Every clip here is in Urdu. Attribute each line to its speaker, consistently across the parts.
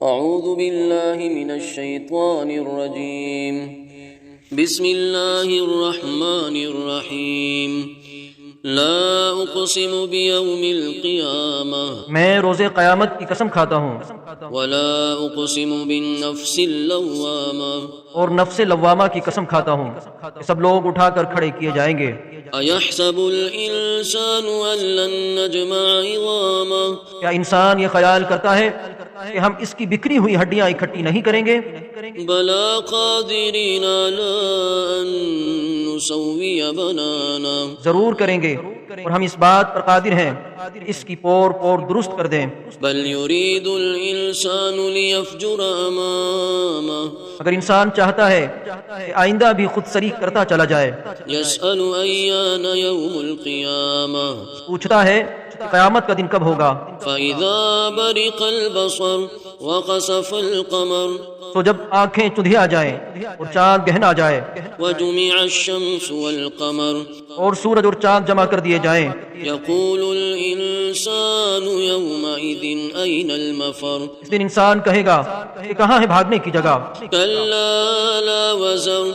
Speaker 1: اعوذ باللہ من الشیطان الرجیم بسم اللہ الرحمن الرحیم لا اقسم بیوم القیامہ
Speaker 2: میں روز قیامت کی قسم کھاتا ہوں،
Speaker 1: ولا اقسم بالنفس اللوامہ
Speaker 2: اور نفس لوامہ کی قسم کھاتا ہوں کہ سب لوگ اٹھا کر کھڑے کیے جائیں گے۔
Speaker 1: ایحسب الانسان ان لن نجمع عظامہ
Speaker 2: کیا انسان یہ خیال کرتا ہے کہ ہم اس کی بکھری ہوئی ہڈیاں اکٹھی نہیں کریں گے؟
Speaker 1: بلا قادرین علی ان نسوی بنانا
Speaker 2: ضرور کریں گے، اور ہم اس بات پر قادر ہیں اس کی پور پور درست کر دیں۔
Speaker 1: بل یرید الانسان لیفجر امامہ
Speaker 2: اگر انسان چاہتا ہے کہ آئندہ بھی خود سری کرتا چلا جائے،
Speaker 1: یسأل ایان یوم القیامہ
Speaker 2: پوچھتا ہے کہ قیامت کا دن کب ہوگا؟
Speaker 1: فَإِذَا بَرِقَ الْبَصَرُ وَخَسَفَ الْقَمَرُ
Speaker 2: تو جب آنکھیں چندھی آ جائیں اور چاند گہن آ جائے
Speaker 1: وَجُمِعَ الشَّمْسُ وَالْقَمَرُ
Speaker 2: اور سورج اور چاند جمع کر دیے جائیں،
Speaker 1: يَقُولُ الْإِنسَانُ يَوْمَئِذٍ أَيْنَ الْمَفَرُ
Speaker 2: اس دن انسان کہے گا کہ کہاں ہے بھاگنے کی جگہ؟
Speaker 1: كَلَّا لَا وَزَرُ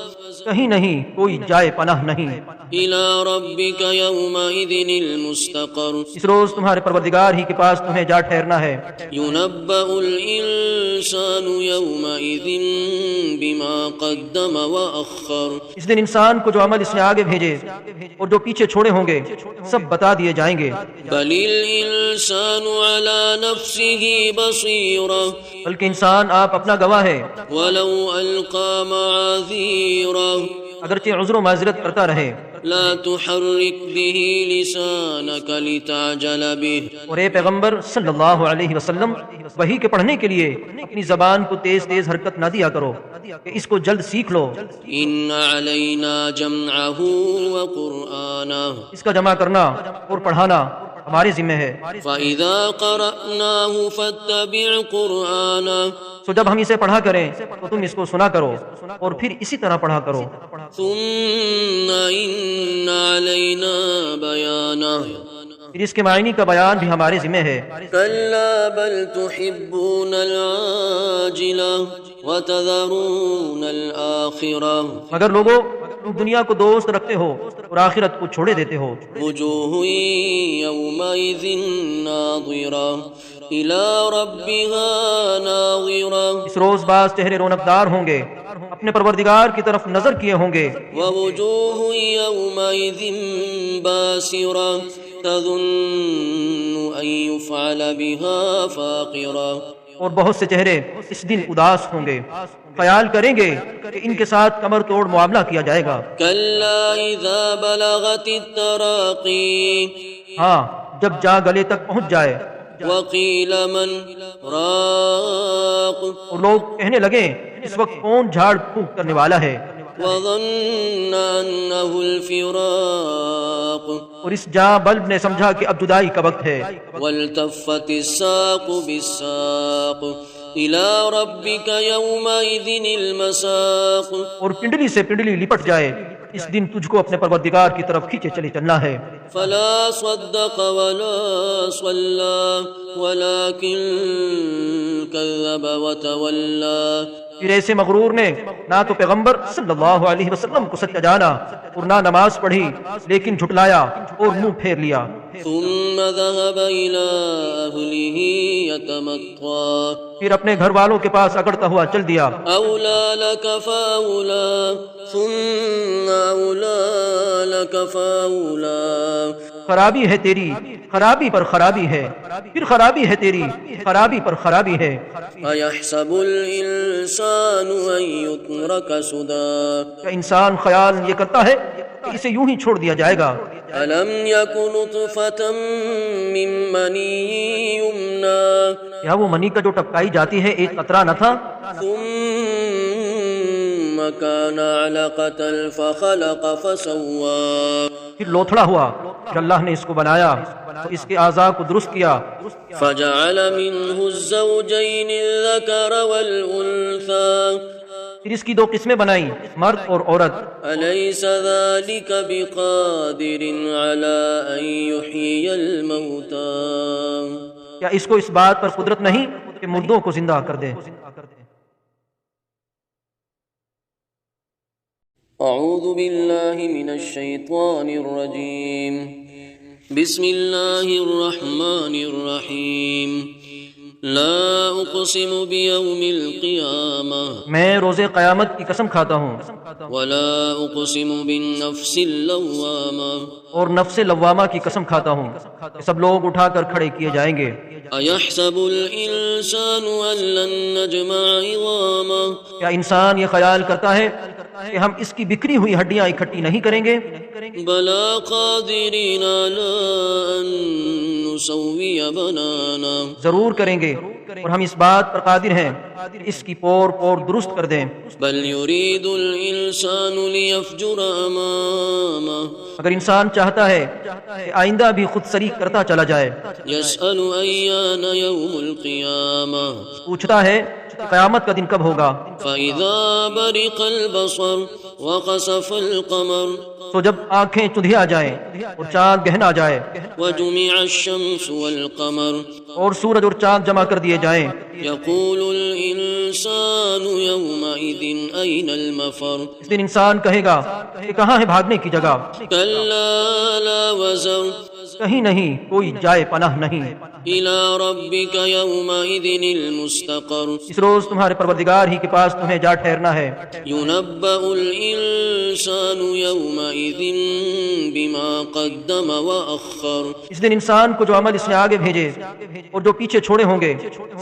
Speaker 2: کہیں نہیں، کوئی جائے پناہ نہیں۔
Speaker 1: إِلَى رَبِّكَ يَوْمَئِذٍ الْمُسْتَقَرُ
Speaker 2: اس روز تمہارے پروردگار ہی کے پاس تمہیں جا ٹھہرنا ہے۔
Speaker 1: يُنَبَّأُ الْإِنسَانُ يَوْمَئِذٍ بِمَا قَدَّمَ وَأَخَّرَ
Speaker 2: اس دن انسان کو جو عمل اس نے آگے بھیجے اور جو پیچھے چھوڑے ہوں گے سب بتا دیے جائیں گے۔
Speaker 1: بل الانسان على نفسه بصيرة
Speaker 2: بلکہ انسان آپ اپنا گواہ ہے،
Speaker 1: ولو القى معاذيرا
Speaker 2: اگرچہ عذر و معذرت کرتا رہے۔
Speaker 1: لا تحرك به لسانك لتعجل به
Speaker 2: اور اے پیغمبر صلی اللہ علیہ وسلم، وحی کے پڑھنے کے لیے اپنی زبان کو تیز تیز حرکت نہ دیا کرو کہ اس کو جلد سیکھ لو۔
Speaker 1: ان علينا جمعه وقرآنه
Speaker 2: اس کا جمع کرنا اور پڑھانا ہمارے ذمہ ہے۔
Speaker 1: فإذا قرأناه فاتبع قرآنه
Speaker 2: سو جب ہم اسے پڑھا کریں تو تم اس کو سنا کرو اور پھر اسی طرح پڑھا کرو۔
Speaker 1: ثم إن علينا بيانه
Speaker 2: پھر اس کے معنی کا بیان بھی ہمارے ذمہ ہے۔
Speaker 1: كلا بل تحبون العاجلة وتذرون الآخرة
Speaker 2: مگر لوگوں تم دنیا کو دوست رکھتے ہو اور آخرت کو چھوڑے دیتے ہو۔
Speaker 1: وجوه يومئذ ناظرة إلى ربها ناظرة
Speaker 2: اس روز بعض چہرے رونقدار ہوں گے، اپنے پروردگار کی طرف نظر کیے ہوں گے۔
Speaker 1: ووجوه يومئذ باسرة تظن أن يفعل بها فاقرة
Speaker 2: اور بہت سے چہرے اس دن اداس ہوں گے، خیال کریں گے کہ ان کے ساتھ کمر توڑ معاملہ کیا جائے گا۔
Speaker 1: كلا إذا بلغت التراقي
Speaker 2: ہاں جب جا گلے تک پہنچ جائے
Speaker 1: وقيل من راق
Speaker 2: اور لوگ کہنے لگے اس وقت کون جھاڑ پھونک کرنے والا ہے،
Speaker 1: وظن أنه الفراق
Speaker 2: اور اس جاں بلب نے سمجھا کہ اب جدائی کا وقت ہے۔
Speaker 1: والتفت الساق بالساق إلى ربك يومئذ المساق
Speaker 2: اور پنڈلی سے پنڈلی لپٹ جائے، اس دن تجھ کو اپنے پروردگار کی طرف کھینچے چلے چلنا ہے۔
Speaker 1: فلا صدق ولا صلى ولكن كذب وتولى
Speaker 2: پھر ایسے مغرور نے نہ تو پیغمبر صلی اللہ علیہ وسلم کو سچا جانا اور نہ نماز پڑھی، لیکن جھٹلایا اور منہ پھیر لیا۔
Speaker 1: ثم ذهب إلى أهله يتمطى
Speaker 2: پھر اپنے گھر والوں کے پاس اکڑتا ہوا چل دیا۔
Speaker 1: أولى لك فأولى ثم أولى لك فأولى
Speaker 2: خرابی ہے تیری، خرابی پر خرابی ہے، پھر خرابی ہے تیری، خرابی پر خرابی ہے۔
Speaker 1: أيحسب الإنسان أن يترك سدى
Speaker 2: کیا انسان خیال یہ کرتا ہے کہ اسے یوں ہی چھوڑ دیا جائے گا؟
Speaker 1: ألم يك نطفة من مني يمنى
Speaker 2: کیا وہ منی کا جو ٹپکائی جاتی ہے ایک قطرہ نہ تھا؟
Speaker 1: ثم كان علقة فخلق فسوى
Speaker 2: پھر لوتھڑا ہوا، پھر اللہ نے اس کو بنایا تو اس کے اعضاء کو درست کیا۔
Speaker 1: فجعل منه الزوجين الذكر والأنثى
Speaker 2: پھر اس کی دو قسمیں بنائیں، مرد اور عورت۔
Speaker 1: أليس ذلك بقادر على أن يحيي الموتى
Speaker 2: کیا اس کو اس بات پر قدرت نہیں کہ مردوں کو زندہ کر دے؟
Speaker 1: اعوذ باللہ من الشیطان الرجیم بسم اللہ الرحمن الرحیم لا اقسم بیوم القیامہ
Speaker 2: میں روز قیامت کی قسم کھاتا ہوں،
Speaker 1: ولا اقسم بالنفس اللوامہ
Speaker 2: اور نفس لوامہ کی قسم کھاتا ہوں کہ سب لوگ اٹھا کر کھڑے کیے جائیں گے۔
Speaker 1: ایحسب الانسان ان لن نجمع عظامہ
Speaker 2: کیا انسان یہ خیال کرتا ہے کہ ہم اس کی بکھری ہوئی ہڈیاں اکٹھی نہیں کریں گے؟
Speaker 1: بلا قادرین علی ان نسوی بنانا
Speaker 2: ضرور کریں گے، اور ہم اس بات پر قادر ہیں کہ اس کی پور پور درست کر دیں۔
Speaker 1: بل یرید الانسان لیفجر امامہ
Speaker 2: اگر انسان چاہتا ہے کہ آئندہ بھی خود سری کرتا چلا جائے،
Speaker 1: یسأل ایان یوم القیامہ
Speaker 2: پوچھتا ہے کہ قیامت کا دن کب ہوگا؟
Speaker 1: فإذا برق البصر وخسف القمر
Speaker 2: تو جب آنکھیں چندھیا جائیں اور چاند گہنا جائے
Speaker 1: وجمع الشمس والقمر
Speaker 2: اور سورج اور چاند جمع کر دیے جائیں،
Speaker 1: یقول الانسان یومئذ این المفر
Speaker 2: اس دن انسان کہے گا کہ کہاں ہے بھاگنے کی جگہ؟
Speaker 1: کلا لا وزر
Speaker 2: کہیں نہیں، کوئی جائے پناہ نہیں۔
Speaker 1: الى ربک یومئذ المستقر
Speaker 2: اس روز تمہارے پروردگار ہی کے پاس تمہیں جا ٹھہرنا ہے۔
Speaker 1: ينبأ الإنسان يومئذ بما قدم وأخر
Speaker 2: اس دن انسان کو جو عمل اس نے آگے بھیجے اور جو پیچھے چھوڑے ہوں گے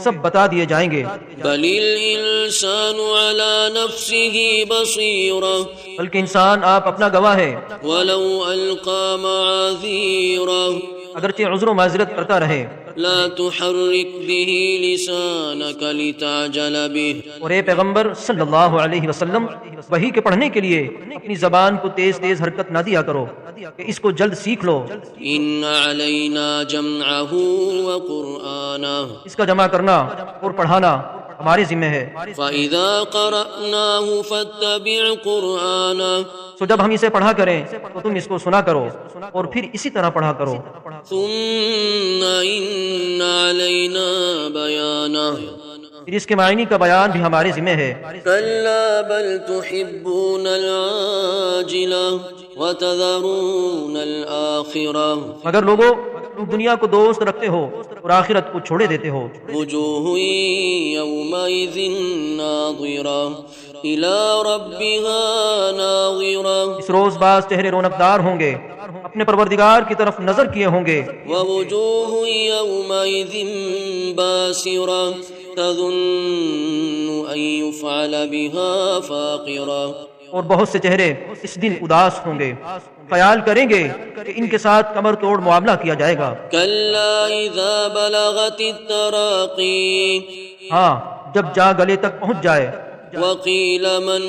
Speaker 2: سب بتا دیے جائیں گے۔
Speaker 1: بل الإنسان على نفسه بصيرة
Speaker 2: بلکہ انسان آپ اپنا گواہ ہے،
Speaker 1: ولو ألقى معاذيرة
Speaker 2: اگرچہ عذر و معذرت کرتا رہے۔
Speaker 1: لا تحرك به لسانك لتعجل به
Speaker 2: اور اے پیغمبر صلی اللہ علیہ وسلم، وحی کے پڑھنے کے لیے اپنی زبان کو تیز تیز حرکت نہ دیا کرو کہ اس کو جلد سیکھ لو۔
Speaker 1: إن علينا جمعه وقرآنه
Speaker 2: اس کا جمع کرنا اور پڑھانا ہمارے ذمہ ہے۔
Speaker 1: فإذا قرأناه فاتبع قرآنه
Speaker 2: تو جب ہم اسے پڑھا کریں تو تم اس کو سنا کرو اور پھر اسی طرح پڑھا کرو۔
Speaker 1: ثم إن علينا بيانه
Speaker 2: پھر اس کے معنی کا بیان بھی ہمارے ذمہ ہے۔
Speaker 1: كلا بل تحبون العاجلة وتذرون الآخرة
Speaker 2: مگر لوگوں تم دنیا کو دوست رکھتے ہو اور آخرت کو چھوڑے دیتے ہو۔
Speaker 1: وجوه يومئذ ناظرة إلى ربها ناظرة
Speaker 2: اس روز بعض چہرے رونقدار ہوں گے، اپنے پروردگار کی طرف نظر کیے ہوں گے۔
Speaker 1: ووجوه يومئذ باسرة تظن أن يفعل بها فاقرة
Speaker 2: اور بہت سے چہرے اس دن اداس ہوں گے، خیال کریں گے کہ ان کے ساتھ کمر توڑ معاملہ کیا جائے گا۔
Speaker 1: كلا إذا بلغت التراقي
Speaker 2: ہاں، جب جا گلے تک پہنچ جائے
Speaker 1: وقيل من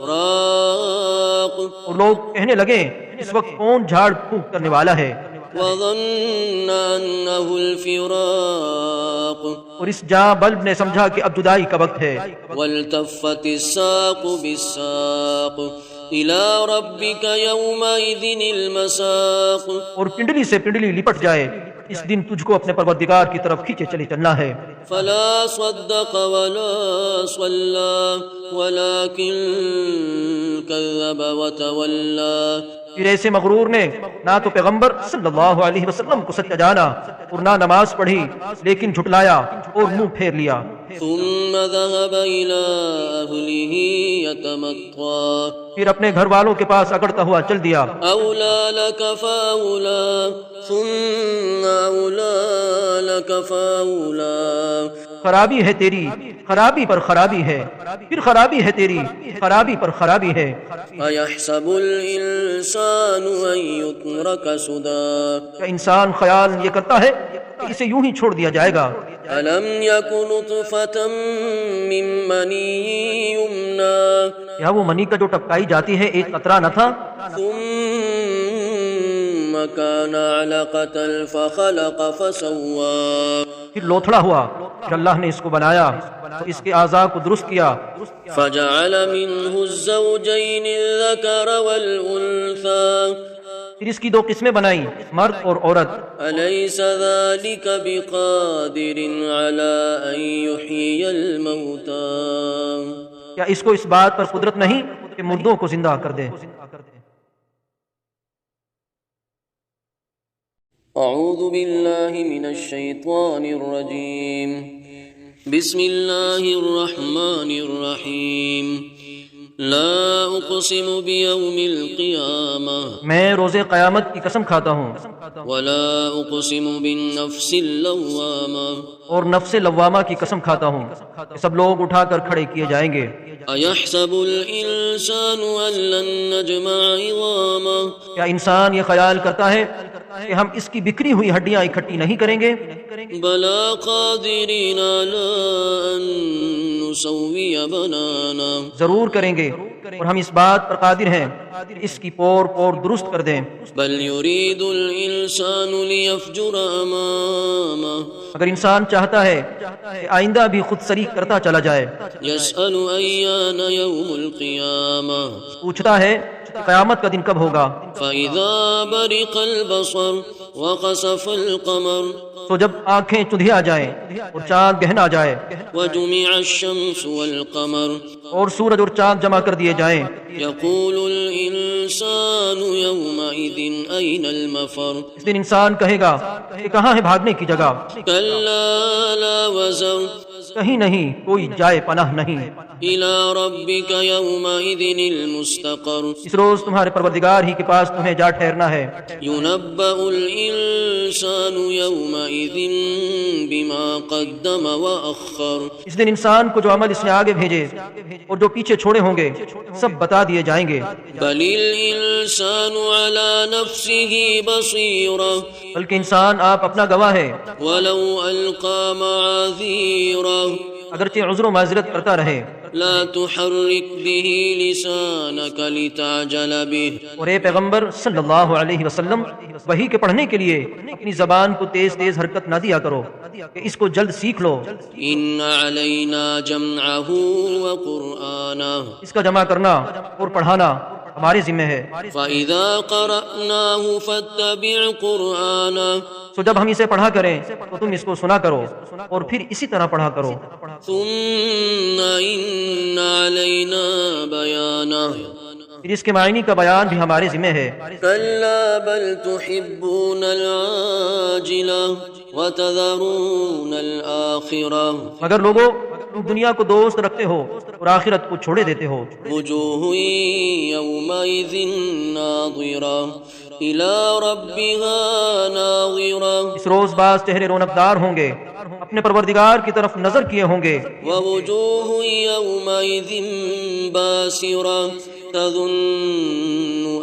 Speaker 1: راق
Speaker 2: اور لوگ کہنے لگے اس وقت کون جھاڑ پھونک کرنے والا ہے،
Speaker 1: وظن أنه الفراق
Speaker 2: اور اس جاں بلب نے سمجھا کہ اب جدائی کا وقت ہے۔
Speaker 1: والتفت الساق بالساق إلى ربك يومئذ المساق
Speaker 2: اور پنڈلی سے پنڈلی لپٹ جائے، اس دن تجھ کو اپنے پروردگار کی طرف کھینچے چلے چلنا ہے۔
Speaker 1: فلا صدق ولا صلى ولكن كذب وتولى
Speaker 2: پھر ایسے مغرور نے نہ تو پیغمبر صلی اللہ علیہ وسلم کو سچا جانا اور نہ نماز پڑھی، لیکن جھٹلایا اور منہ پھیر لیا۔
Speaker 1: ثم ذهب إلى أهله يتمطى
Speaker 2: پھر اپنے گھر والوں کے پاس اکڑتا ہوا چل دیا۔
Speaker 1: أولى لك فأولى ثم أولى لك فأولى
Speaker 2: خرابی ہے تیری، خرابی پر خرابی ہے، پھر خرابی ہے تیری، خرابی پر خرابی ہے۔
Speaker 1: أيحسب الإنسان أن يترك سدى
Speaker 2: کیا انسان خیال یہ کرتا ہے کہ اسے یوں ہی چھوڑ دیا جائے گا؟
Speaker 1: ألم يكن نطفة من مني يمنى
Speaker 2: کیا وہ منی کا جو ٹپکائی جاتی ہے ایک قطرہ نہ تھا؟
Speaker 1: ثم كان علقة فخلق فسوى
Speaker 2: پھر لوتھڑا ہوا، پھر اللہ نے اس کو بنایا تو اس کے اعضاء کو درست کیا،
Speaker 1: فجعل منه الزوجين الذكر والأنثى
Speaker 2: پھر اس کی دو قسمیں بنائیں، مرد اور عورت۔
Speaker 1: أليس ذلك بقادر على أن يحيي الموتى
Speaker 2: کیا اس کو اس بات پر قدرت نہیں کہ مردوں کو زندہ کر دے؟
Speaker 1: أعوذ بالله من الشيطان الرجيم بسم الله الرحمن الرحيم لا أقسم بيوم القيامة
Speaker 2: میں روز قیامت کی قسم کھاتا ہوں،
Speaker 1: ولا أقسم بالنفس اللوامة
Speaker 2: اور نفس لوامہ کی قسم کھاتا ہوں کہ سب لوگ اٹھا کر کھڑے کیے جائیں گے۔
Speaker 1: أيحسب الإنسان أن لن نجمع عظامه
Speaker 2: کیا انسان یہ خیال کرتا ہے کہ ہم اس کی بکھری ہوئی ہڈیاں اکٹھی نہیں کریں گے؟
Speaker 1: بلى قادرين على أن نسوي بنانا
Speaker 2: ضرور کریں گے، اور ہم اس بات پر قادر ہیں کہ اس کی پور پور درست کر دیں۔
Speaker 1: بل يريد الإنسان ليفجر أمامه
Speaker 2: اگر انسان چاہتا ہے کہ آئندہ بھی خود سری کرتا چلا جائے،
Speaker 1: يسأل أيان يوم القيامة
Speaker 2: پوچھتا ہے کہ قیامت کا دن کب ہوگا؟
Speaker 1: فإذا برق البصر وخسف القمر
Speaker 2: تو جب آنکھیں چندھیا جائیں اور چاند گہنا جائے
Speaker 1: وجمع الشمس والقمر
Speaker 2: اور سورج اور چاند جمع کر دیے جائیں،
Speaker 1: يقول الإنسان يومئذ أين المفر
Speaker 2: اس دن انسان کہے گا کہ کہاں ہے بھاگنے کی جگہ؟
Speaker 1: كلا لا وزر
Speaker 2: کہیں نہیں، کوئی جائے پناہ نہیں۔
Speaker 1: إلى ربك يومئذ المستقر
Speaker 2: اس روز تمہارے پروردگار ہی کے پاس تمہیں جا ٹھہرنا ہے۔
Speaker 1: ينبأ الإنسان يومئذ بما قدم وأخر
Speaker 2: اس دن انسان کو جو عمل اس نے آگے بھیجے اور جو پیچھے چھوڑے ہوں گے سب بتا دیے جائیں گے۔
Speaker 1: بل الإنسان على نفسه بصيرة
Speaker 2: بلکہ انسان آپ اپنا گواہ ہے،
Speaker 1: ولو ألقى معاذيره
Speaker 2: اگرچہ عذر و معذرت کرتا رہے۔
Speaker 1: لا تحرك به لسانك لتعجل به
Speaker 2: اور اے پیغمبر صلی اللہ علیہ وسلم، وحی کے پڑھنے کے لیے اپنی زبان کو تیز تیز حرکت نہ دیا کرو کہ اس کو جلد سیکھ لو۔
Speaker 1: إن علينا جمعه وقرآنه
Speaker 2: اس کا جمع کرنا اور پڑھانا ہمارے ذمہ ہے۔
Speaker 1: فإذا قرأناه فاتبع قرآنه
Speaker 2: تو جب ہم اسے پڑھا کریں تو تم اس کو سنا کرو اور پھر اسی طرح پڑھا کرو۔
Speaker 1: ثم إن علينا بيانه
Speaker 2: پھر اس کے معنی کا بیان بھی ہمارے ذمہ ہے۔
Speaker 1: كلا بل تحبون العاجلة وتذرون الآخرة
Speaker 2: مگر لوگوں تم دنیا کو دوست رکھتے ہو اور آخرت کو چھوڑے دیتے ہو۔
Speaker 1: وجوه يومئذ ناظرة إلى ربها ناظرة
Speaker 2: اس روز بعض چہرے رونقدار ہوں گے، اپنے پروردگار کی طرف نظر کیے ہوں گے۔
Speaker 1: ووجوه يومئذ باسرة تظن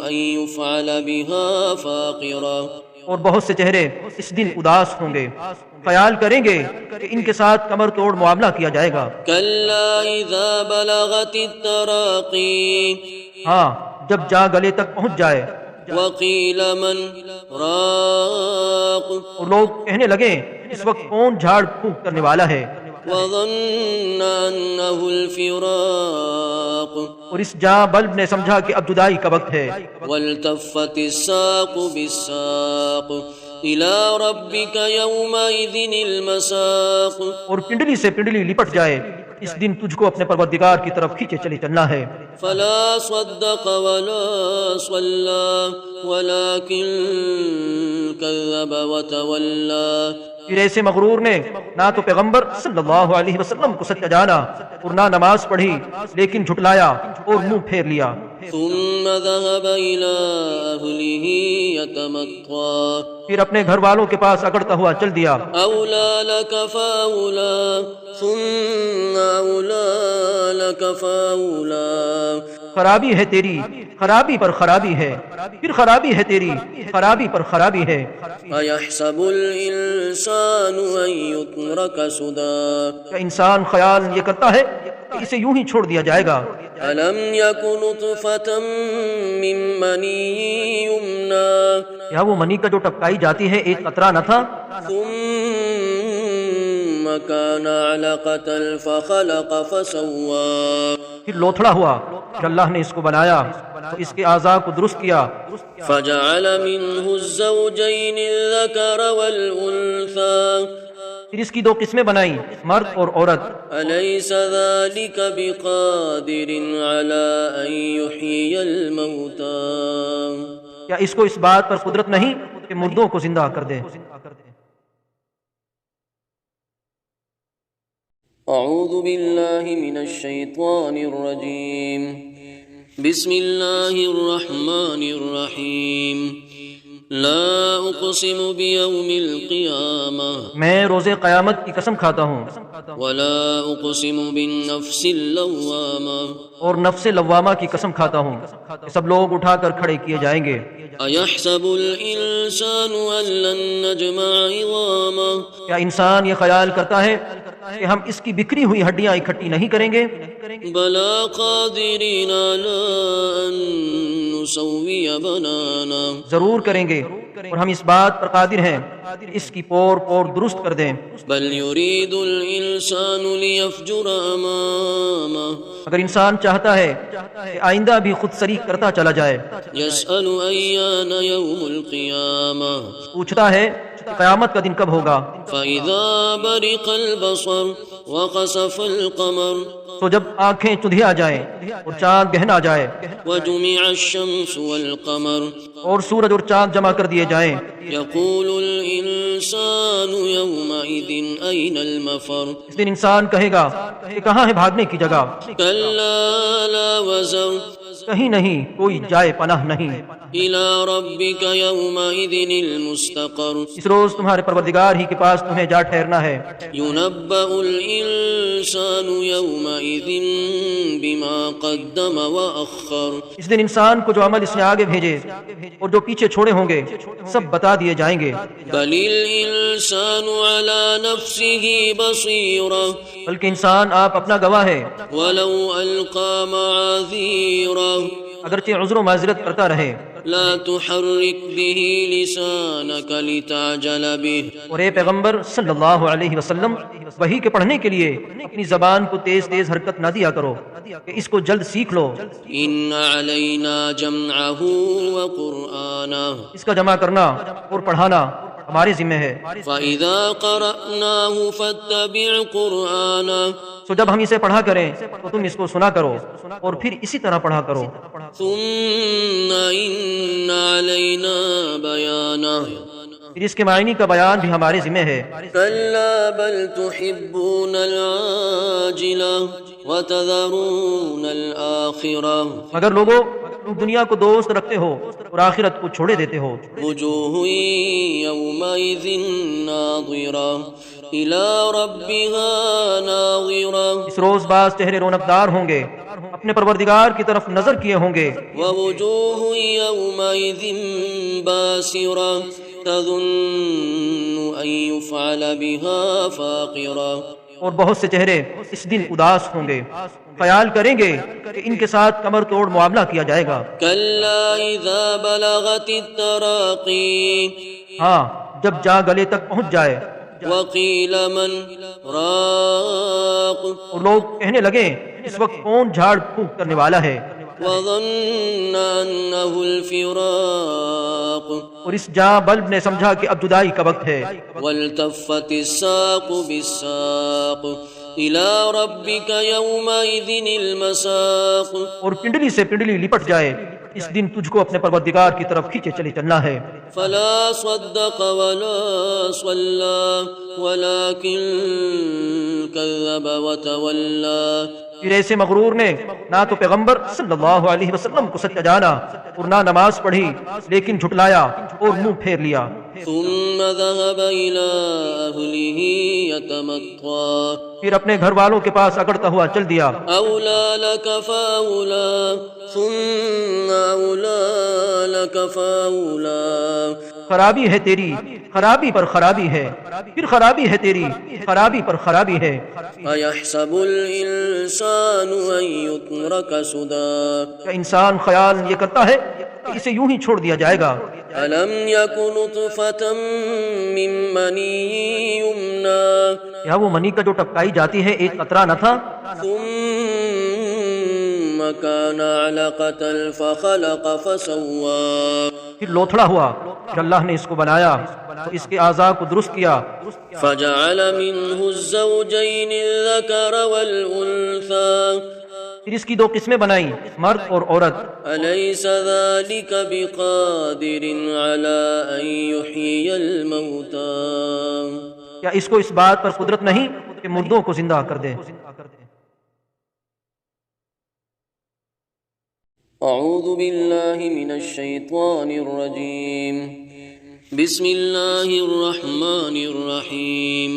Speaker 1: أن يفعل بها فاقرة
Speaker 2: اور بہت سے چہرے اس دن اداس ہوں گے، خیال کریں گے کہ ان کے ساتھ کمر توڑ معاملہ کیا جائے گا۔
Speaker 1: كلا إذا بلغت التراقي
Speaker 2: ہاں، جب جا گلے تک پہنچ جائے
Speaker 1: وقيل من راق
Speaker 2: اور لوگ کہنے لگے اس وقت کون جھاڑ پھونک کرنے والا ہے،
Speaker 1: وظن أنه الفراق
Speaker 2: اور اس جاں بلب نے سمجھا کہ اب جدائی کا وقت ہے۔
Speaker 1: والتفت الساق بالساق إلى ربك يومئذ المساق
Speaker 2: اور پنڈلی سے پنڈلی لپٹ جائے، اس دن تجھ کو اپنے پروردگار کی طرف کھینچے چلے چلنا ہے۔
Speaker 1: فلا صدق ولا صلى ولكن كذب وتولى
Speaker 2: پھر ایسے مغرور نے نہ تو پیغمبر صلی اللہ علیہ وسلم کو سچا جانا اور نہ نماز پڑھی لیکن جھٹلایا اور منہ پھیر لیا۔
Speaker 1: ثم ذهب إلى أهله يتمطى
Speaker 2: پھر اپنے گھر والوں کے پاس اکڑتا ہوا چل دیا۔
Speaker 1: أولى لك فأولى ثم أولى لك فأولى
Speaker 2: خرابی ہے تیری، خرابی پر خرابی ہے، پھر خرابی ہے تیری، خرابی پر خرابی ہے۔
Speaker 1: أيحسب الإنسان أن يترك سدى
Speaker 2: کیا انسان خیال یہ کرتا ہے کہ اسے یوں ہی چھوڑ دیا جائے گا؟
Speaker 1: ألم يكن نطفة من مني يمنى
Speaker 2: کیا وہ منی کا جو ٹپکائی جاتی ہے ایک قطرہ نہ تھا؟
Speaker 1: ثم كان علقة فخلق فسوى
Speaker 2: پھر لوتھڑا ہوا، پھر اللہ نے اس کو بنایا تو اس کے اعضاء کو درست کیا،
Speaker 1: فجعل منه الزوجين الذكر والأنثى
Speaker 2: پھر اس کی دو قسمیں بنائیں، مرد اور عورت۔
Speaker 1: أليس ذلك بقادر على أن يحيي الموتى
Speaker 2: کیا اس کو اس بات پر قدرت نہیں کہ مردوں کو زندہ کر دے؟
Speaker 1: أعوذ بالله من الشيطان الرجيم بسم الله الرحمن الرحيم لا أقسم بيوم القيامة
Speaker 2: میں روز قیامت کی قسم کھاتا ہوں،
Speaker 1: ولا أقسم بالنفس اللوامة
Speaker 2: اور نفس لوامہ کی قسم کھاتا ہوں کہ سب لوگ اٹھا کر کھڑے کیے جائیں گے۔
Speaker 1: أيحسب الإنسان أن لن نجمع عظامه
Speaker 2: کیا انسان یہ خیال کرتا ہے کہ ہم اس کی بکھری ہوئی ہڈیاں اکٹھی نہیں کریں گے؟
Speaker 1: بلا قادرين على أن نسوي بنانا
Speaker 2: ضرور کریں گے، اور ہم اس بات پر قادر ہیں کہ اس کی پور پور درست کر دیں۔
Speaker 1: بل يريد الإنسان ليفجر أمامه
Speaker 2: اگر انسان چاہتا ہے کہ آئندہ بھی خود سری کرتا چلا جائے،
Speaker 1: يسأل أيان يوم القيامة
Speaker 2: پوچھتا ہے کہ قیامت کا دن کب ہوگا؟
Speaker 1: فإذا برق البصر وخسف القمر
Speaker 2: تو جب آنکھیں چندھیا جائیں اور چاند گہن آ جائے
Speaker 1: وجمع الشمس والقمر
Speaker 2: اور سورج اور چاند جمع کر دیے جائیں،
Speaker 1: يقول الإنسان يومئذ أين المفر
Speaker 2: اس دن انسان کہے گا کہ کہاں ہے بھاگنے کی جگہ؟
Speaker 1: كلا لا وزر
Speaker 2: کہیں نہیں، کوئی جائے پناہ نہیں۔
Speaker 1: إلى ربك يومئذ المستقر
Speaker 2: اس روز تمہارے پروردگار ہی کے پاس تمہیں جا ٹھہرنا ہے۔
Speaker 1: ينبأ الإنسان يومئذ بما قدم وأخر
Speaker 2: اس دن انسان کو جو عمل اس نے آگے بھیجے اور جو پیچھے چھوڑے ہوں گے سب بتا دیے جائیں گے۔
Speaker 1: بل الإنسان على نفسه بصيرة
Speaker 2: بلکہ انسان آپ اپنا گواہ ہے،
Speaker 1: ولو ألقى معاذيره
Speaker 2: اگرچہ عذر و معذرت کرتا رہے۔
Speaker 1: لا تحرك به لسانك لتعجل به
Speaker 2: اور اے پیغمبر صلی اللہ علیہ وسلم، وحی کے پڑھنے کے لیے اپنی زبان کو تیز تیز حرکت نہ دیا کرو کہ اس کو جلد سیکھ لو۔
Speaker 1: إن علينا جمعه وقرآنه
Speaker 2: اس کا جمع کرنا اور پڑھانا ہمارے ذمہ ہے۔
Speaker 1: فإذا قرأناه فاتبع قرآنه
Speaker 2: سو جب ہم اسے پڑھا کریں تو تم اس کو سنا کرو اور پھر اسی طرح پڑھا کرو۔
Speaker 1: ثم إن علينا بيانه
Speaker 2: پھر اس کے معنی کا بیان بھی ہمارے ذمہ ہے۔
Speaker 1: كلا بل تحبون العاجلة وتذرون الآخرة
Speaker 2: مگر لوگوں، تم دنیا کو دوست رکھتے ہو اور آخرت کو چھوڑے دیتے ہو۔
Speaker 1: وجوه يومئذ ناظرة إلى ربها ناظرة
Speaker 2: اس روز بعض چہرے رونق دار ہوں گے، اپنے پروردگار کی طرف نظر کیے ہوں گے۔
Speaker 1: ووجوه يومئذ باسرة تظن أن يفعل بها فاقرة
Speaker 2: اور بہت سے چہرے اس دن اداس ہوں گے، خیال کریں گے کہ ان کے ساتھ کمر توڑ معاملہ کیا جائے گا۔
Speaker 1: كلا إذا بلغت التراقي
Speaker 2: ہاں، جب جا گلے تک پہنچ جائے
Speaker 1: وقيل من راق
Speaker 2: اور لوگ کہنے لگے اس وقت کون جھاڑ پھونک کرنے والا ہے،
Speaker 1: وظن أنه الفراق
Speaker 2: اور اس جاں بلب نے سمجھا کہ اب جدائی کا وقت ہے۔
Speaker 1: والتفت الساق بالساق إلى ربك يومئذ المساق
Speaker 2: اور پنڈلی سے پنڈلی لپٹ جائے، اس دن تجھ کو اپنے پروردگار کی طرف کھینچے چلے چلنا ہے۔
Speaker 1: فلا صدق ولا صلى ولكن كذب وتولى
Speaker 2: پھر ایسے مغرور نے نہ تو پیغمبر صلی اللہ علیہ وسلم کو سچا جانا اور نہ نماز پڑھی، لیکن جھٹلایا اور منہ پھیر لیا۔
Speaker 1: ثم ذهب إلى أهله يتمطى
Speaker 2: پھر اپنے گھر والوں کے پاس اکڑتا ہوا چل دیا۔
Speaker 1: أولى لك فأولى ثم أولى لك فأولى
Speaker 2: خرابی ہے تیری، خرابی پر خرابی ہے، پھر خرابی ہے تیری، خرابی پر خرابی ہے۔
Speaker 1: أيحسب الإنسان أن يترك سدى
Speaker 2: کیا انسان خیال یہ کرتا ہے کہ اسے یوں ہی چھوڑ دیا جائے گا؟
Speaker 1: ألم يك نطفة من مني يمنى
Speaker 2: کیا وہ منی کا جو ٹپکائی جاتی ہے ایک قطرہ نہ تھا؟
Speaker 1: ثم ثم كان علقة فخلق فسوى
Speaker 2: پھر لوتھڑا ہوا، پھر اللہ نے اس کو بنایا تو اس کے اعضاء کو درست کیا،
Speaker 1: فجعل منه الزوجين الذكر والأنثى
Speaker 2: پھر اس کی دو قسمیں بنائیں، مرد اور عورت۔
Speaker 1: أليس ذلك بقادر على أن يحيي الموتى
Speaker 2: کیا اس کو اس بات پر قدرت نہیں کہ مردوں کو زندہ کر دے؟
Speaker 1: أعوذ بالله من الشيطان الرجيم بسم الله الرحمن الرحيم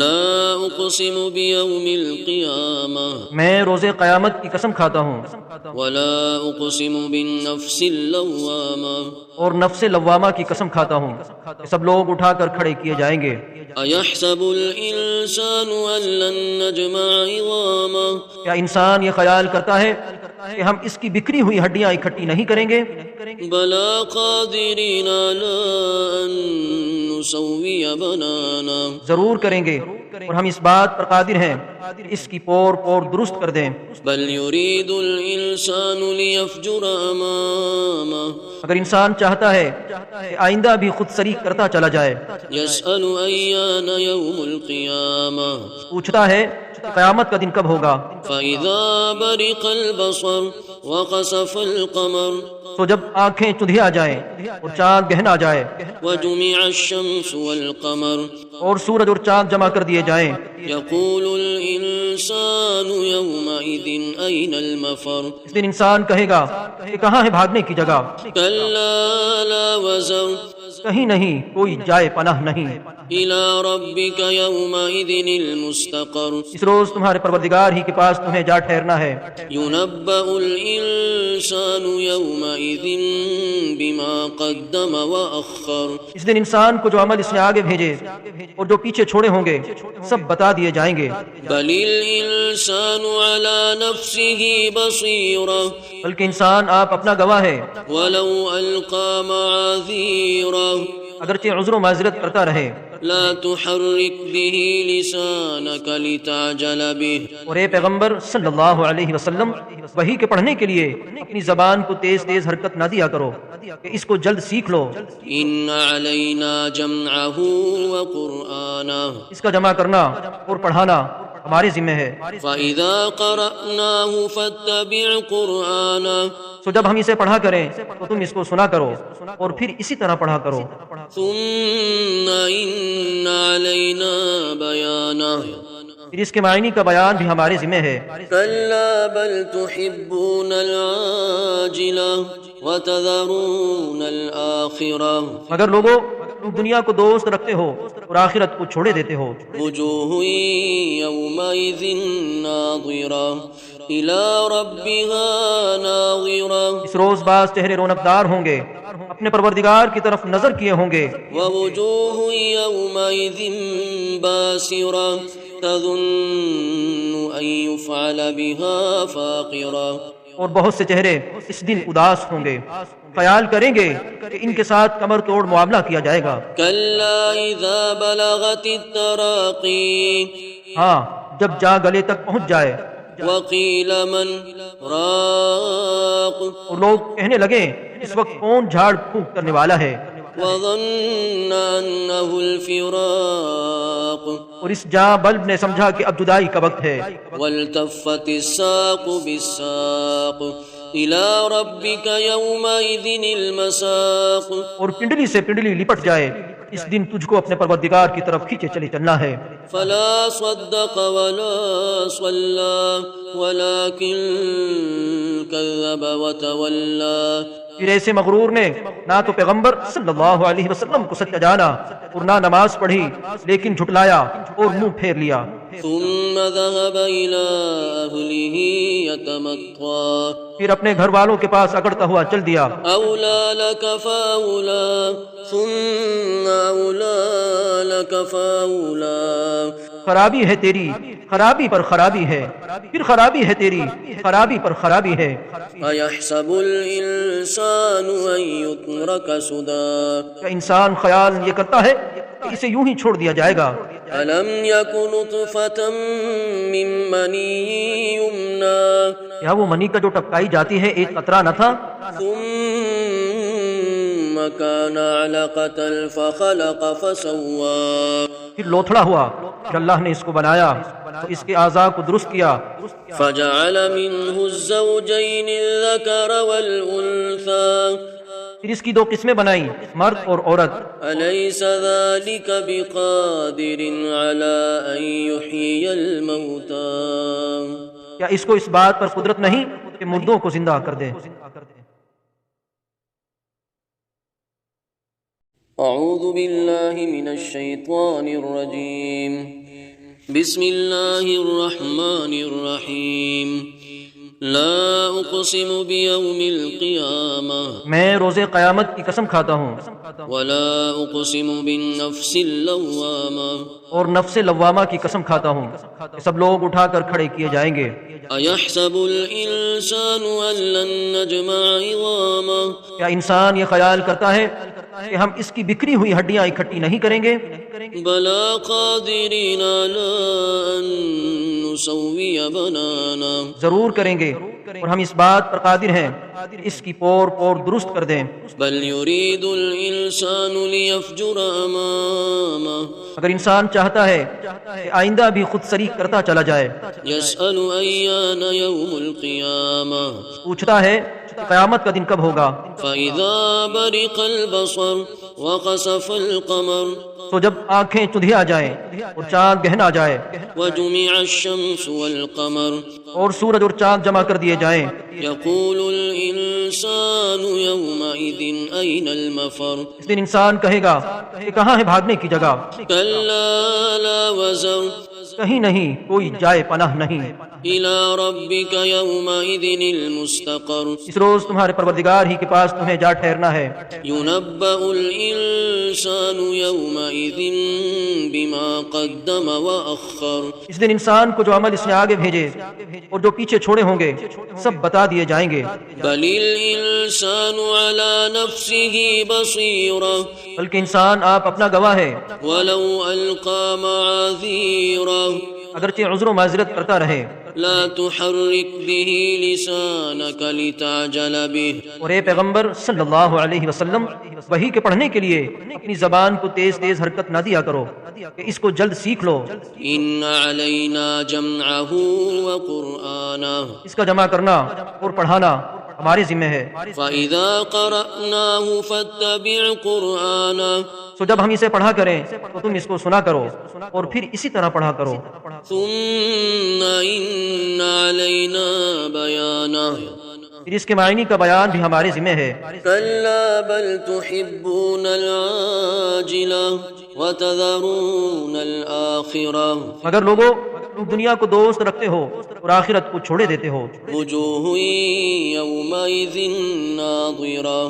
Speaker 1: لا أقسم بيوم القيامة
Speaker 2: میں روز قیامت کی قسم کھاتا ہوں،
Speaker 1: ولا أقسم بالنفس اللوامة
Speaker 2: اور نفس لوامہ کی قسم کھاتا ہوں کہ سب لوگ اٹھا کر کھڑے کیے جائیں گے۔
Speaker 1: أيحسب الإنسان أن لن نجمع عظامه
Speaker 2: کیا انسان یہ خیال کرتا ہے کہ ہم اس کی بکھری ہوئی ہڈیاں اکٹھی نہیں کریں گے؟
Speaker 1: بلا قادرين على أن نسوي بنانا
Speaker 2: ضرور کریں گے، اور ہم اس بات پر قادر ہیں کہ اس کی پور پور درست کر دیں۔
Speaker 1: بل يريد الإنسان ليفجر أمامه
Speaker 2: اگر انسان چاہتا ہے کہ آئندہ بھی خود سری کرتا چلا جائے،
Speaker 1: يسأل أيان يوم القيامة
Speaker 2: پوچھتا ہے کہ قیامت کا دن کب ہوگا؟
Speaker 1: فإذا برق البصر وخسف القمر
Speaker 2: تو جب آنکھیں چندھیا جائیں اور چاند گہنا جائے
Speaker 1: وجمع الشمس والقمر
Speaker 2: اور سورج اور چاند جمع کر دیے جائیں،
Speaker 1: يقول الإنسان يومئذ أين المفر
Speaker 2: اس دن انسان کہے گا کہ کہاں ہے بھاگنے کی جگہ؟
Speaker 1: كلا لا وزر
Speaker 2: کہیں نہیں، کوئی جائے پناہ نہیں۔
Speaker 1: إلى ربك يومئذ المستقر
Speaker 2: اس روز تمہارے پروردگار ہی کے پاس تمہیں جا ٹھہرنا ہے۔
Speaker 1: ينبأ الإنسان يومئذ بما قدم وأخر
Speaker 2: اس دن انسان کو جو عمل اس نے آگے بھیجے اور جو پیچھے چھوڑے ہوں گے سب بتا دیے جائیں گے۔
Speaker 1: بل الإنسان على نفسه بصيرة
Speaker 2: بلکہ انسان آپ اپنا گواہ ہے،
Speaker 1: ولو ألقى معاذيره
Speaker 2: اگرچہ عذر و معذرت کرتا رہے۔
Speaker 1: لا تحرك به لسانك لتعجل به
Speaker 2: اور اے پیغمبر صلی اللہ علیہ وسلم، وحی کے پڑھنے کے لیے اپنی زبان کو تیز تیز حرکت نہ دیا کرو کہ اس کو جلد سیکھ لو۔
Speaker 1: إن علينا جمعه وقرآنه
Speaker 2: اس کا جمع کرنا اور پڑھانا ہمارے ذمہ ہے۔
Speaker 1: فإذا قرأناه فاتبع قرآنه
Speaker 2: تو جب ہم اسے پڑھا کریں تو تم اس کو سنا کرو اور پھر اسی طرح پڑھا کرو۔
Speaker 1: ثم إن علينا بيانه
Speaker 2: پھر اس کے معنی کا بیان بھی ہمارے ذمہ ہے۔
Speaker 1: كلا بل تحبون العاجلة وتذرون الآخرة
Speaker 2: مگر لوگوں تم دنیا کو دوست رکھتے ہو اور آخرت کو چھوڑے دیتے ہو۔
Speaker 1: وجوه يومئذ ناظرة إلى ربها ناظرة
Speaker 2: اس روز بعض چہرے رونقدار ہوں گے، اپنے پروردگار کی طرف نظر کیے ہوں گے۔
Speaker 1: ووجوه يومئذ باسرة تظن أن يفعل بها فاقرة
Speaker 2: اور بہت سے چہرے اس دن اداس ہوں گے، خیال کریں گے کہ ان کے ساتھ کمر توڑ معاملہ کیا جائے گا۔
Speaker 1: كلا إذا بلغت التراقي
Speaker 2: ہاں جب جا گلے تک پہنچ جائے
Speaker 1: وقيل من راق
Speaker 2: اور لوگ کہنے لگے اس وقت کون جھاڑ پھونک کرنے والا ہے،
Speaker 1: وظن أنه الفراق
Speaker 2: اور اس جاں بلب نے سمجھا کہ اب جدائی کا وقت ہے۔
Speaker 1: والتفت الساق بالساق إلى ربك يومئذ المساق
Speaker 2: اور پنڈلی سے پنڈلی لپٹ جائے، اس دن تجھ کو اپنے پروردگار کی طرف کھینچے چلے چلنا ہے۔
Speaker 1: فلا صدق ولا صلى ولكن كذب وتولى
Speaker 2: پھر ایسے مغرور نے نہ تو پیغمبر صلی اللہ علیہ وسلم کو سچا جانا اور نہ نماز پڑھی لیکن جھٹلایا اور منہ پھیر لیا۔
Speaker 1: ثم ذهب إلى أهله يتمطى
Speaker 2: پھر اپنے گھر والوں کے پاس اکڑتا ہوا چل دیا۔
Speaker 1: أولى لك فأولى ثم أولى لك فأولى
Speaker 2: خرابی ہے تیری، خرابی پر خرابی ہے، پھر خرابی ہے تیری، خرابی پر خرابی ہے۔
Speaker 1: أيحسب الإنسان أن يترك سدى
Speaker 2: کیا انسان خیال یہ کرتا ہے کہ اسے یوں ہی چھوڑ دیا جائے گا؟
Speaker 1: ألم يك نطفة من مني يمنى
Speaker 2: کیا وہ منی کا جو ٹپکائی جاتی ہے ایک قطرہ نہ تھا؟
Speaker 1: ثم كان علقة فخلق فسوى
Speaker 2: پھر لوتھڑا ہوا، پھر اللہ نے اس کو بنایا تو اس کے اعضاء کو درست کیا،
Speaker 1: فجعل منه الزوجين الذكر والأنثى
Speaker 2: پھر اس کی دو قسمیں بنائیں، مرد اور عورت۔
Speaker 1: أليس ذلك بقادر على أن يحيي الموتى
Speaker 2: کیا اس کو اس بات پر قدرت نہیں کہ مردوں کو زندہ کر دے؟
Speaker 1: أعوذ بالله من الشيطان الرجيم بسم الله الرحمن الرحيم لا أقسم بيوم القيامة
Speaker 2: میں روز قیامت کی قسم کھاتا ہوں،
Speaker 1: ولا أقسم بالنفس اللوامة
Speaker 2: اور نفس لوامہ کی قسم کھاتا ہوں کہ سب لوگ اٹھا کر کھڑے کیے جائیں گے۔
Speaker 1: أيحسب الإنسان أن لن نجمع عظامه
Speaker 2: کیا انسان یہ خیال کرتا ہے کہ ہم اس کی بکھری ہوئی ہڈیاں اکٹھی نہیں کریں گے؟
Speaker 1: بلا قادرين على أن نسوي بنانا
Speaker 2: ضرور کریں گے، اور ہم اس بات پر قادر ہیں اس کی پور پور درست کر دیں۔
Speaker 1: بل يريد الإنسان ليفجر أمامه
Speaker 2: اگر انسان چاہتا ہے کہ آئندہ بھی خود سری کرتا چلا جائے،
Speaker 1: يسأل أيان يوم القيامة
Speaker 2: پوچھتا ہے کہ قیامت کا دن کب ہوگا؟
Speaker 1: فإذا برق البصر وخسف القمر
Speaker 2: تو جب آنکھیں چندھیا جائیں اور چاند گہن آ جائے
Speaker 1: وجمع الشمس والقمر
Speaker 2: اور سورج اور چاند جمع کر دیے جائیں،
Speaker 1: يقول الإنسان يومئذ أين المفر
Speaker 2: اس دن انسان کہے گا کہ کہاں ہے بھاگنے کی جگہ؟
Speaker 1: كلا لا وزر
Speaker 2: کہیں نہیں، کوئی جائے پناہ نہیں۔
Speaker 1: إلى ربك يومئذ المستقر
Speaker 2: اس روز تمہارے پروردگار ہی کے پاس تمہیں جا ٹھہرنا ہے۔
Speaker 1: ينبأ الإنسان يومئذ بما قدم وأخر
Speaker 2: اس دن انسان کو جو عمل اس نے آگے بھیجے اور جو پیچھے چھوڑے ہوں گے سب بتا دیے جائیں گے۔
Speaker 1: بل الإنسان على نفسه بصيرة
Speaker 2: بلکہ انسان آپ اپنا گواہ ہے،
Speaker 1: ولو ألقى معاذيره
Speaker 2: اگرچہ عذر و معذرت کرتا رہے۔
Speaker 1: لا تحرك به لسانك لتعجل به
Speaker 2: اور اے پیغمبر صلی اللہ علیہ وسلم، وحی کے پڑھنے کے لیے اپنی زبان کو تیز تیز حرکت نہ دیا کرو کہ اس کو جلد سیکھ لو۔
Speaker 1: إن علينا جمعه وقرآنه
Speaker 2: اس کا جمع کرنا اور پڑھانا ہمارے ذمہ ہے۔
Speaker 1: فإذا قرأناه فاتبع قرآنه
Speaker 2: سو جب ہم اسے پڑھا کریں تو تم اس کو سنا کرو اور پھر اسی طرح پڑھا کرو۔
Speaker 1: ثم إن علينا بيانه
Speaker 2: پھر اس کے معنی کا بیان بھی ہمارے ذمہ ہے۔
Speaker 1: كلا بل تحبون العاجلة وتذرون الآخرة
Speaker 2: مگر لوگوں تم دنیا کو دوست رکھتے ہو اور آخرت کو چھوڑے دیتے ہو۔
Speaker 1: وجوه يومئذ ناظرة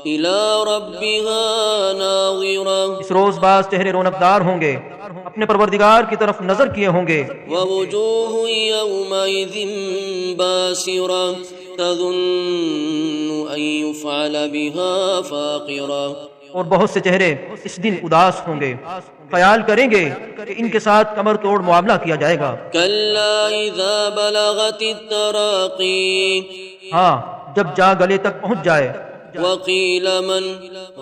Speaker 1: إلى ربها ناظرة
Speaker 2: اس روز بعض چہرے رونقدار ہوں گے، اپنے پروردگار کی طرف نظر کیے ہوں گے۔
Speaker 1: ووجوه يومئذ باسرة تظن أن يفعل بها فاقرة
Speaker 2: اور بہت سے چہرے اس دن اداس ہوں گے، خیال کریں گے کہ ان کے ساتھ کمر توڑ معاملہ کیا جائے گا۔
Speaker 1: كلا إذا بلغت التراقي
Speaker 2: ہاں جب جا گلے تک پہنچ جائے
Speaker 1: وقيل من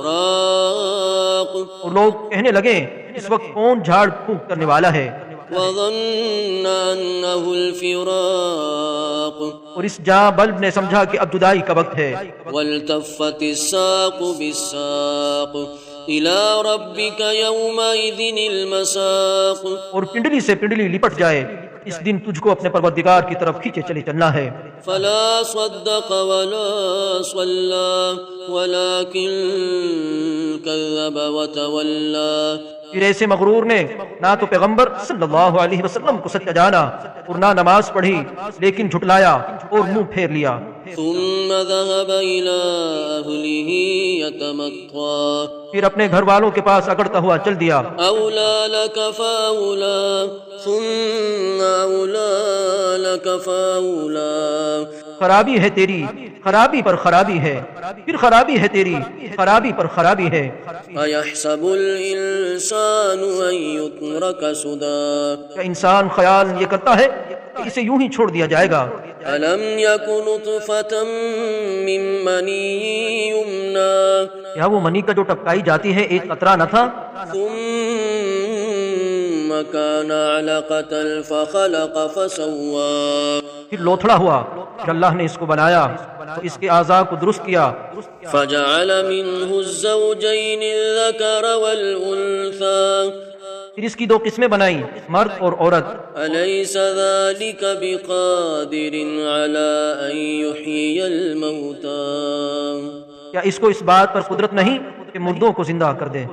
Speaker 1: راق
Speaker 2: اور لوگ کہنے لگے اس وقت کون جھاڑ پھونک کرنے والا ہے،
Speaker 1: وظن أنه الفراق
Speaker 2: اور اس جاں بلب نے سمجھا کہ اب جدائی کا وقت ہے۔
Speaker 1: والتفت الساق بالساق إلى ربك يومئذ المساق
Speaker 2: اور پنڈلی سے پنڈلی لپٹ جائے، اس دن تجھ کو اپنے پروردگار کی طرف کھینچے چلے چلنا ہے۔
Speaker 1: فلا صدق ولا صلى ولكن كذب وتولى
Speaker 2: پھر ایسے مغرور نے نہ تو پیغمبر صلی اللہ علیہ وسلم کو سچا جانا اور نہ نماز پڑھی لیکن جھٹلایا اور منہ پھیر لیا۔
Speaker 1: ثم ذهب إلى أهله يتمطى
Speaker 2: پھر اپنے گھر والوں کے پاس اکڑتا ہوا چل دیا۔
Speaker 1: أولى لك فأولى ثم أولى لك فأولى
Speaker 2: خرابی ہے تیری، خرابی پر خرابی ہے، پھر خرابی ہے تیری، خرابی پر خرابی ہے۔
Speaker 1: أيحسب الإنسان أن يترك سدى
Speaker 2: کیا انسان خیال یہ کرتا ہے کہ اسے یوں ہی چھوڑ دیا جائے گا؟
Speaker 1: ألم يك نطفة من مني يمنى
Speaker 2: کیا وہ منی کا جو ٹپکائی جاتی ہے ایک قطرہ نہ تھا؟
Speaker 1: ثم كان علقة فخلق فسوى
Speaker 2: پھر لوتھڑا ہوا، پھر اللہ نے اس کو بنایا تو اس کے اعضاء کو درست کیا،
Speaker 1: فجعل منه الزوجين الذكر والأنثى
Speaker 2: پھر اس کی دو قسمیں بنائی، مرد اور عورت۔
Speaker 1: أليس ذلك بقادر على أن يحيي الموتى
Speaker 2: کیا اس کو اس بات پر قدرت نہیں کہ مردوں کو زندہ کر دے؟